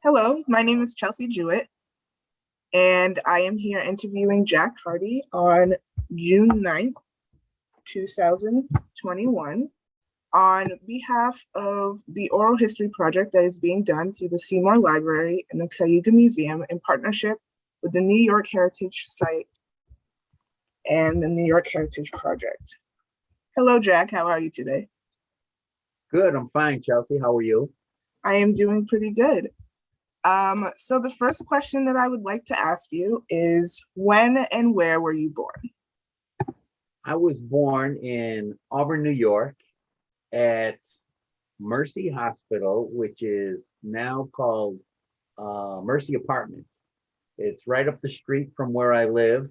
Hello, my name is Chelsea Jewett, and I am here interviewing Jack Hardy on June 9th, 2021, on behalf of the oral history project that is being done through the Seymour Library and the Cayuga Museum in partnership with the New York Heritage Site and the New York Heritage Project. Hello, Jack. How are you today? Good, I'm fine, Chelsea. How are you? I am doing pretty good. So the first question that I would like to ask you is when and where were you born? I was born in Auburn, New York at Mercy Hospital, which is now called Mercy Apartments. It's right up the street from where I live.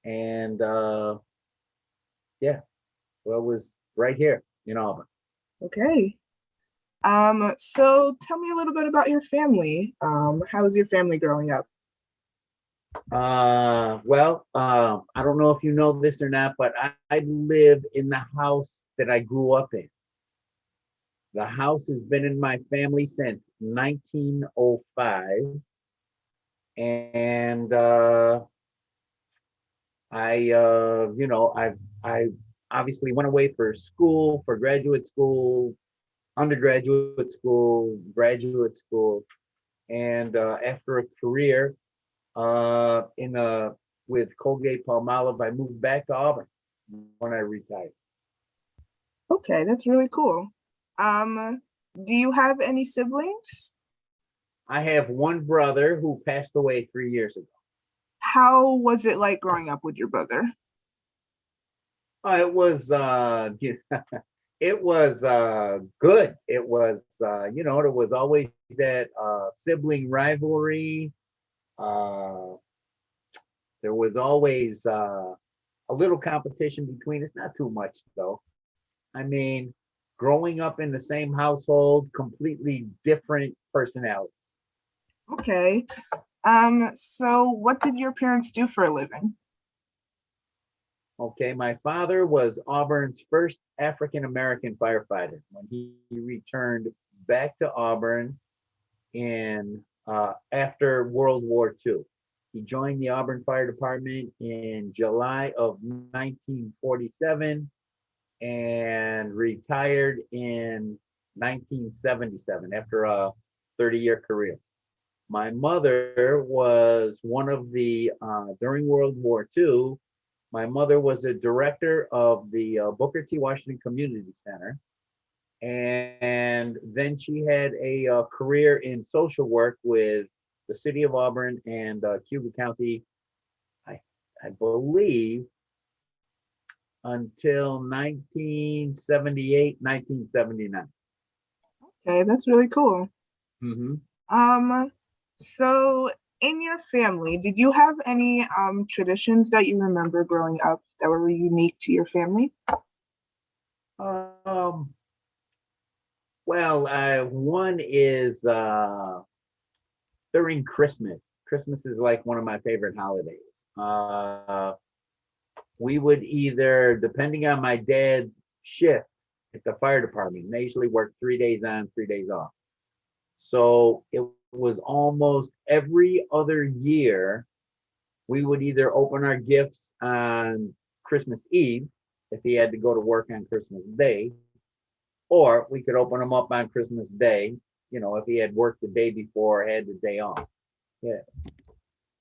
And yeah, well, it was right here in Auburn. Okay. So tell me a little bit about your family. How was your family growing up? I don't know if you know this or not, but I live in the house that I grew up in. The house has been in my family since 1905. And I obviously went away for school, for graduate school, undergraduate school, graduate school, and after a career in with Colgate Palmolive, I moved back to Auburn when I retired. Okay, that's really cool. Do you have any siblings? I have one brother who passed away 3 years ago. How was it like growing up with your brother? It was it was good. It was there was always that sibling rivalry. Uh, there was always a little competition between us, not too much though. I mean, growing up in the same household, completely different personalities. Okay. So what did your parents do for a living? Okay, my father was Auburn's first African American firefighter when he returned back to Auburn in after World War II. He joined the Auburn Fire Department in July of 1947 and retired in 1977 after a 30-year career. My mother was one of the, during World War II, my mother was a director of the Booker T. Washington Community Center. And then she had a career in social work with the city of Auburn and Cayuga County, I, I believe, until 1978, 1979. Okay, that's really cool. Mm-hmm. Um, so in your family, did you have any traditions that you remember growing up that were unique to your family? Um, one is during Christmas. Christmas is like one of my favorite holidays. We would either, depending on my dad's shift at the fire department, they usually work 3 days on, 3 days off. So it was almost every other year we would either open our gifts on Christmas Eve if he had to go to work on Christmas Day, or we could open them up on Christmas Day, if he had worked the day before or had the day off. Yeah,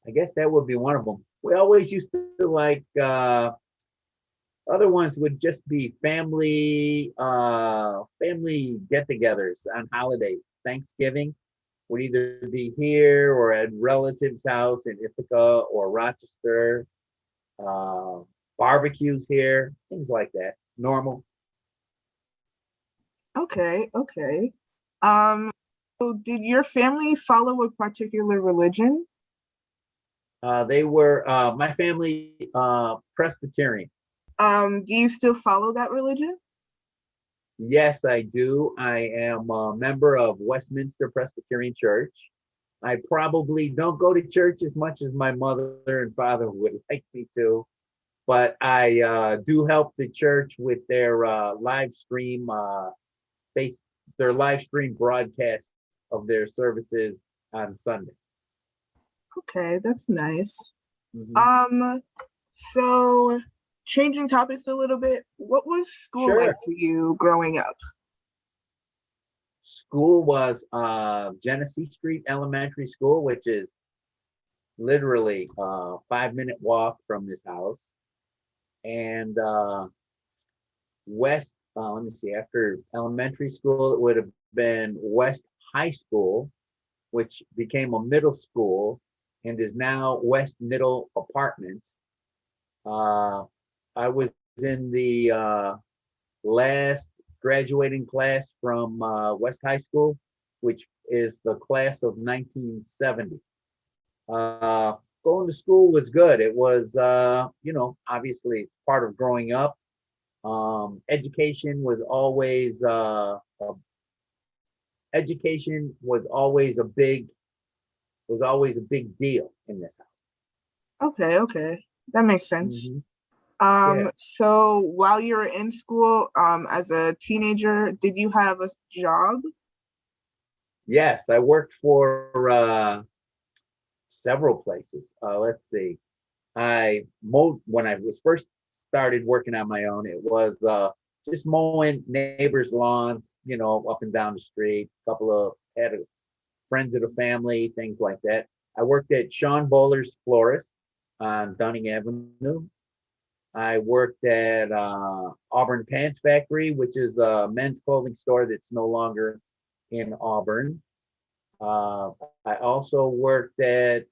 I guess that would be one of them. We always used to like other ones would just be family get-togethers on holidays. Thanksgiving would either be here or at relatives' house in Ithaca or Rochester. Uh, Barbecues here, things like that. Normal. Okay, okay. So did your family follow a particular religion? They were my family Presbyterian. Do you still follow that religion? Yes, I do. I am a member of Westminster Presbyterian Church. I probably don't go to church as much as my mother and father would like me to, but I do help the church with their live stream face their live stream broadcast of their services on Sunday. Okay, that's nice. Mhm. So changing topics a little bit, what was school like Sure. for you growing up? School was Genesee Street Elementary School, which is literally a 5-minute walk from this house. And West, let me see, after elementary school, it would have been West High School, which became a middle school and is now West Middle Apartments. I was in the last graduating class from West High School, which is the class of 1970. Going to school was good. It was, obviously part of growing up. Education was always education was always a big deal in this Okay, that makes house. sense. Yeah. So while you were in school, as a teenager, did you have a job? Yes, I worked for several places. Let's see. I mowed when I was first started working on my own. It was just mowing neighbors' lawns, up and down the street. A couple of had friends of the family, things like that. I worked at Sean Bowler's Florist on Dunning Avenue. I worked at Auburn Pants Factory, which is a men's clothing store that's no longer in Auburn. I also worked at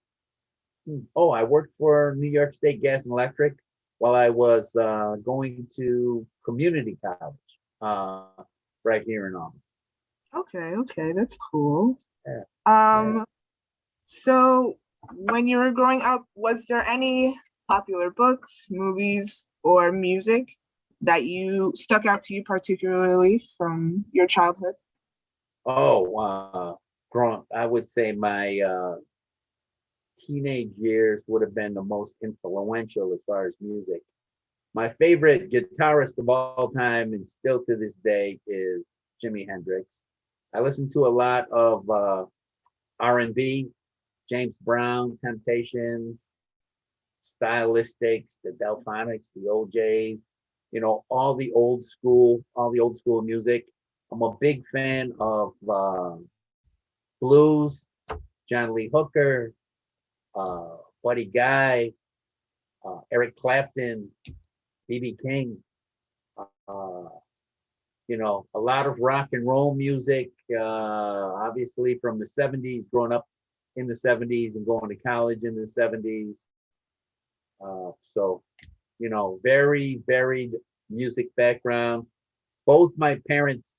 I worked for New York State Gas and Electric while I was going to community college right here in Auburn. Okay, that's cool. Yeah, yeah. Um, so when you were growing up, was there any popular books, movies, or music that you stuck out to you particularly from your childhood? Oh, growing, I would say my teenage years would have been the most influential as far as music. My favorite guitarist of all time, and still to this day, is Jimi Hendrix. I listen to a lot of R&B, James Brown, Temptations, Stylistics, the Delphonics, the OJs, all the old school music. I'm a big fan of blues, John Lee Hooker, Buddy Guy, Eric Clapton, B.B. King. Uh, a lot of rock and roll music, obviously from the 70s, growing up in the 70s and going to college in the 70s. So, very varied music background. Both my parents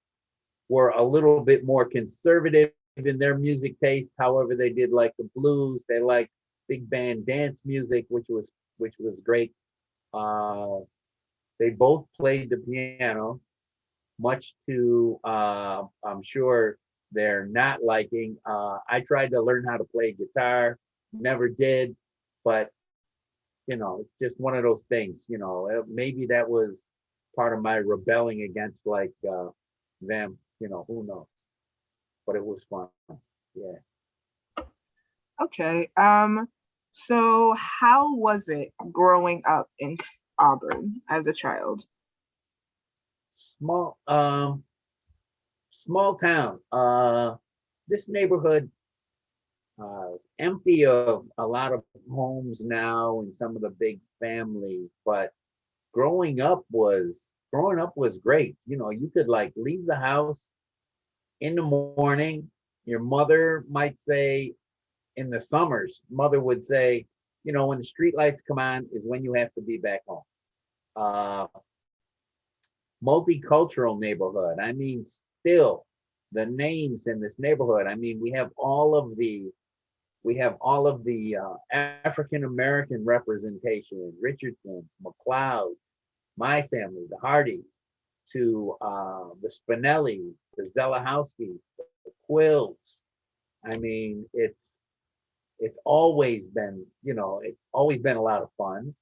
were a little bit more conservative in their music taste. However, they did like the blues. They liked big band dance music, which was great. Uh, they both played the piano, much to I'm sure they're not liking. I tried to learn how to play guitar, never did, but it's just one of those things. Maybe that was part of my rebelling against like them. Who knows? But it was fun. Yeah. Okay. So how was it growing up in Auburn as a child? Small small town. This neighborhood empty of a lot of homes now and some of the big families, but growing up was great. You could like leave the house in the morning. Your mother might say in the summers, mother would say, when the street lights come on is when you have to be back home. Uh, Multicultural neighborhood. I mean, still the names in this neighborhood. I mean, we have all of the African American representation, Richardsons, McLeods, my family, the Hardys, to the Spinellis, the Zelahowskis, the Quills. I mean, it's always been a lot of fun.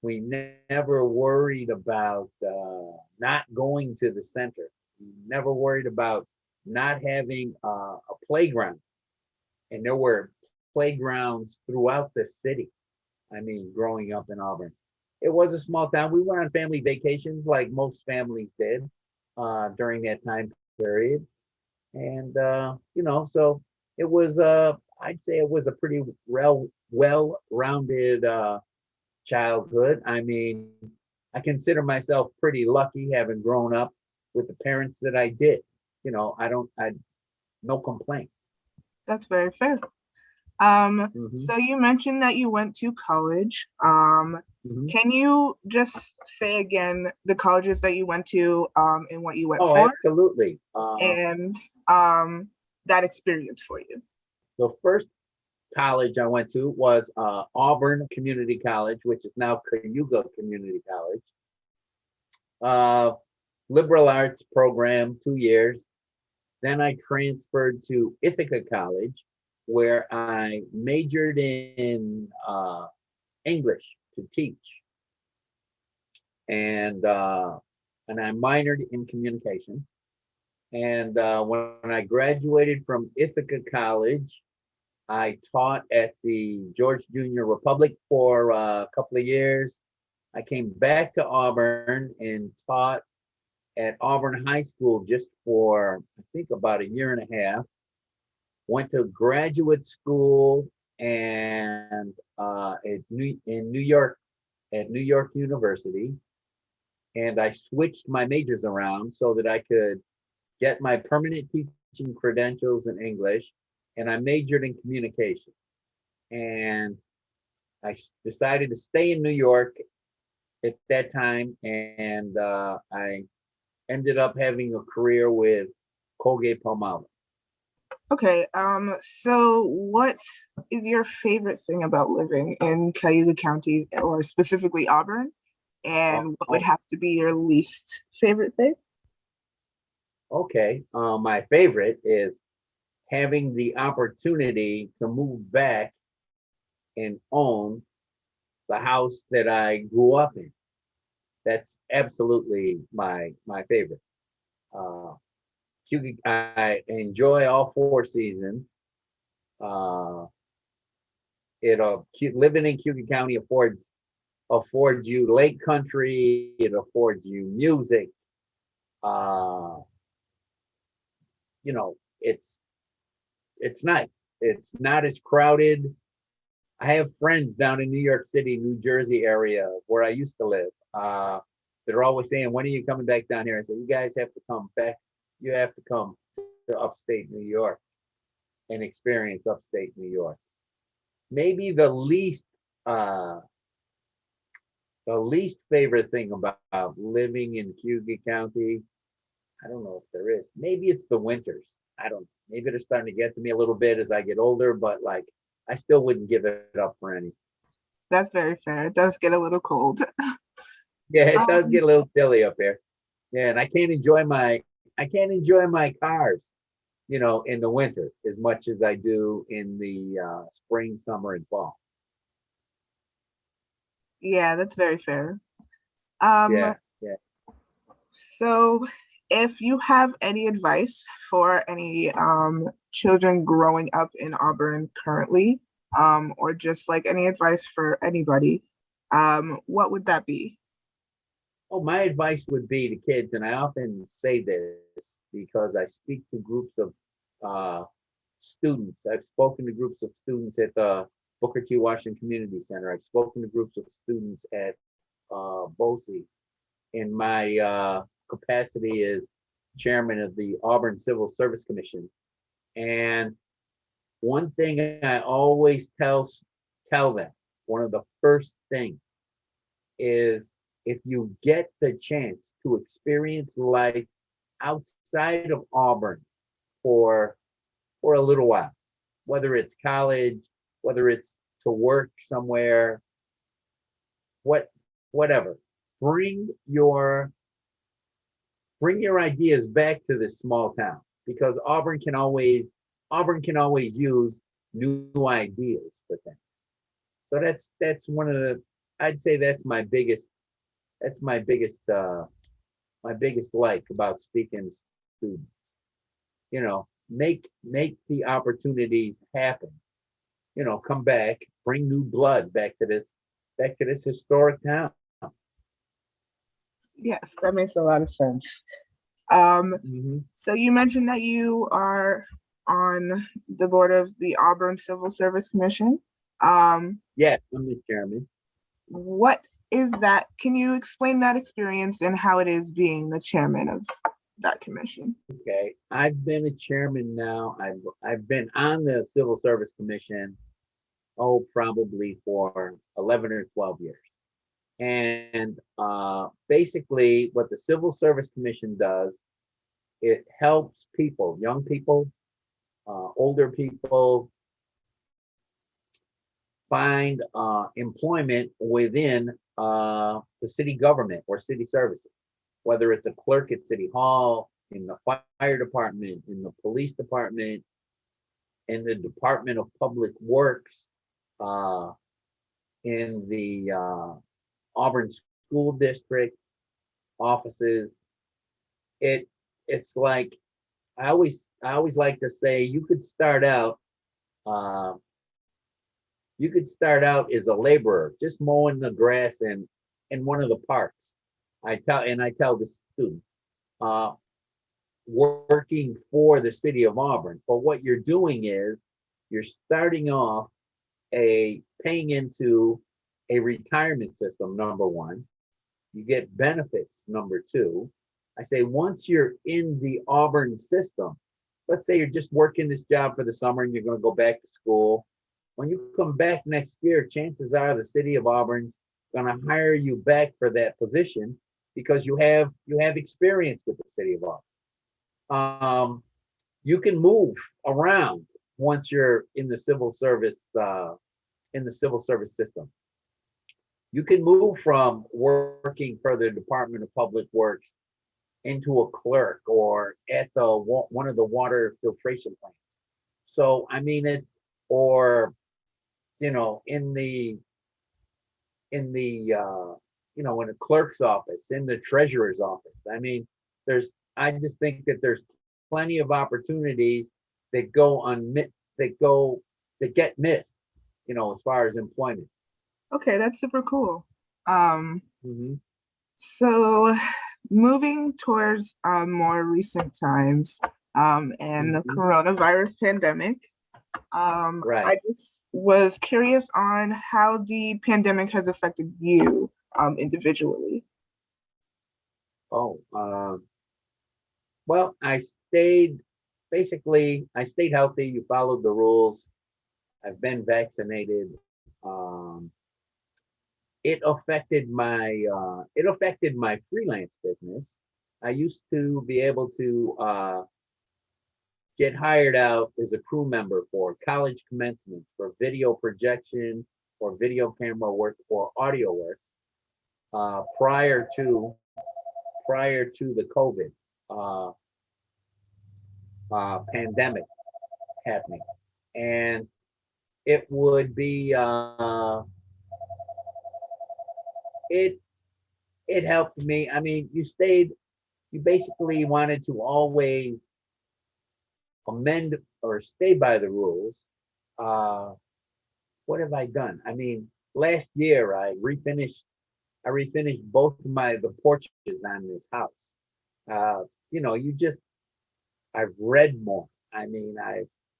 We never worried about not going to the center. We never worried about not having a playground, and there were playgrounds throughout the city. I mean, growing up in Auburn, it was a small town. We went on family vacations like most families did during that time period, and so it was. I'd say it was a pretty well-rounded childhood. I mean, I consider myself pretty lucky having grown up with the parents that I did. I no complaints. That's very fair. Hmm. So you mentioned that you went to college. Hmm. Can you just say again the colleges that you went to, and what you went Oh, for, absolutely. and that experience for you? The first college I went to was Auburn Community College, which is now Cayuga Community College. Uh, Liberal arts program, 2 years. Then I transferred to Ithaca College, where I majored in English to teach, and I minored in communications. And when I graduated from Ithaca College, I taught at the George Junior Republic for a couple of years. I came back to Auburn and taught at Auburn High School just for, I think, about a year and a half. Went to graduate school and in New York at New York University, and I switched my majors around so that I could get my permanent teaching credentials in English, and I majored in communication. And I decided to stay in New York at that time, and I ended up having a career with Colgate Palmolive. Okay, so what is your favorite thing about living in Cayuga County, or specifically Auburn? Oh, And what would oh, have to be your least favorite thing? okay. My favorite is having the opportunity to move back and own the house that I grew up in. That's absolutely my favorite. Uh, I enjoy all 4 seasons. Uh, living in Cayuga County affords you lake country. It affords you music. Uh, it's nice. It's not as crowded. I have friends down in New York City, New Jersey area where I used to live. They're always saying, "When are you coming back down here?" I say, "You guys have to come back. You have to come to upstate New York and experience upstate New York." Maybe uh, the least favorite thing about living in Cayuga County, I don't know if there is. Maybe it's the winters. I don't. Maybe they're starting to get to me a little bit as I get older, but like I still wouldn't give it up for any. That's very fair. It does get a little cold. Yeah, it does Um, get a little chilly up here. Yeah, and I can't enjoy my cars, in the winter as much as I do in the spring, summer, and fall. yeah, that's very fair. Um, Yeah, yeah. so if you have any advice for any children growing up in Auburn currently, or just like any advice for anybody, what would that be? Oh, my advice would be to kids, and I often say this because I speak to groups of uh, students. I've spoken to groups of students at the Booker T. Washington Community Center. I've spoken to groups of students at BOCES. In my capacity as chairman of the Auburn Civil Service Commission. And one thing I always tell them, one of the first things is if you get the chance to experience life outside of Auburn for a little while, whether it's college, whether it's to work somewhere, what whatever, bring your bring your ideas back to this small town because Auburn can always use new ideas for things. So that's one of the I'd say that's my biggest like about speaking to students. make the opportunities happen. Come back, bring new blood back to this historic town. Yes, that makes a lot of sense. Um, Hmm. so you mentioned that you are on the board of the Auburn Civil Service Commission. Um, Yeah, I'm the chairman. what is that? Can you explain that experience and how it is being the chairman of that commission? Okay, I've been a chairman now. I've been on the Civil Service Commission, probably for 11 or 12 years. And basically, what the Civil Service Commission does, it helps people, young people, older people, find employment within the city government or city services, whether it's a clerk at City Hall, in the fire department, in the police department, in the Department of Public Works, uh, in the Auburn School District offices. It it's like I always like to say uh, you could start out as a laborer, just mowing the grass in one of the parks. I tell the students, uh, working for the city of Auburn. But what you're doing is you're starting off a paying into a retirement system, number one. You get benefits, number two. I say once you're in the Auburn system, let's say you're just working this job for the summer and you're going to go back to school. When you come back next year, chances are the city of Auburn's going to hire you back for that position because you have experience with the city of Auburn. You can move around once you're in the civil service system. You can move from working for the Department of Public Works into a clerk or at one of the water filtration plants. So I mean, it's or in the clerk's office, in the treasurer's office. I mean, I just think that there's plenty of opportunities that go unmit that get missed, as far as employment. Okay, that's super cool. Um, Hmm. so moving towards more recent times and the Hmm. coronavirus pandemic, Right. I just was curious on how the pandemic has affected you individually. Oh, well, I stayed healthy. You followed the rules. I've been vaccinated. Um, it affected my freelance business. I used to be able to get hired out as a crew member for college commencements, for video projection, or video camera work, or audio work, uh, prior to prior to the COVID uh, pandemic happening, and it would be it it helped me. I mean, you basically wanted to always amend or stay by the rules. Uh, what have I done? I mean, last year I refinished both of the porches on this house. Uh, you just I've read more. I mean,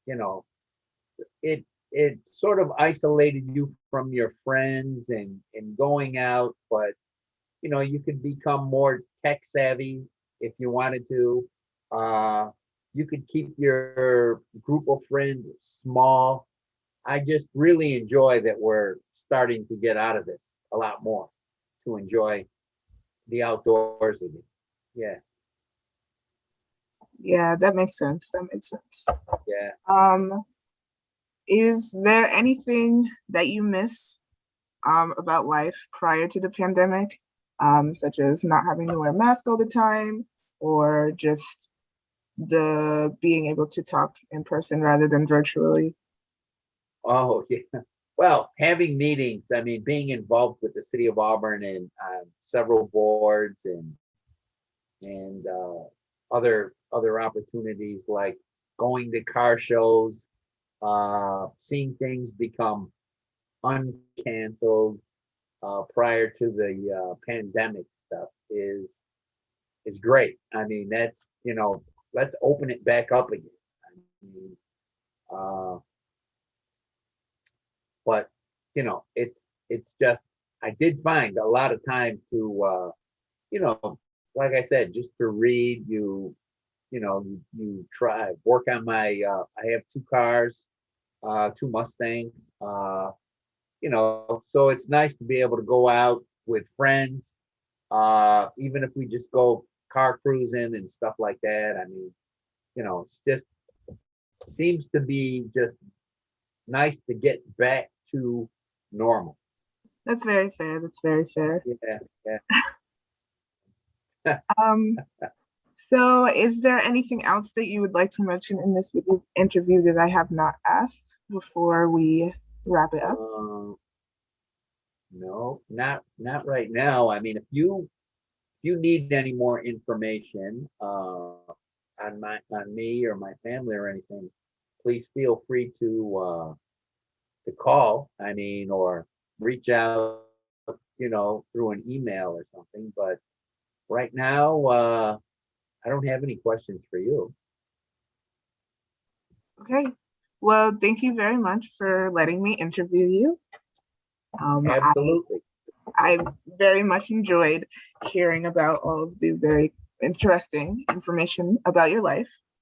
you know, it it sort of isolated you from your friends and going out, but you could become more tech savvy if you wanted to. Uh, you could keep your group of friends small. I just really enjoy that we're starting to get out of this a lot more to enjoy the outdoors again. Yeah, Yeah, that makes sense. That makes sense. yeah. Um, is there anything that you miss about life prior to the pandemic, such as not having to wear a mask all the time, or just the being able to talk in person rather than virtually? Oh, yeah. Well, having meetings, I mean, being involved with the city of Auburn and several boards and other opportunities like going to car shows, seeing things become uncanceled prior to the pandemic stuff is great. I mean, that's, let's open it back up again. I mean, uh, but it's just I did find a lot of time to like I said, just to read. You try work on my. I have two cars, two Mustangs. So it's nice to be able to go out with friends, even if we just go car cruising and stuff like that. I mean, it's just seems to be just nice to get back to normal. That's very fair. That's very fair. Yeah, yeah. Um, so is there anything else that you would like to mention in this interview that I have not asked before we wrap it up? No, not right now. I mean, if you need any more information on me or my family or anything, please feel free to call. I mean, or reach out, through an email or something. But right now, I don't have any questions for you. Okay. Well, thank you very much for letting me interview you. Absolutely. I very much enjoyed hearing about all of the very interesting information about your life.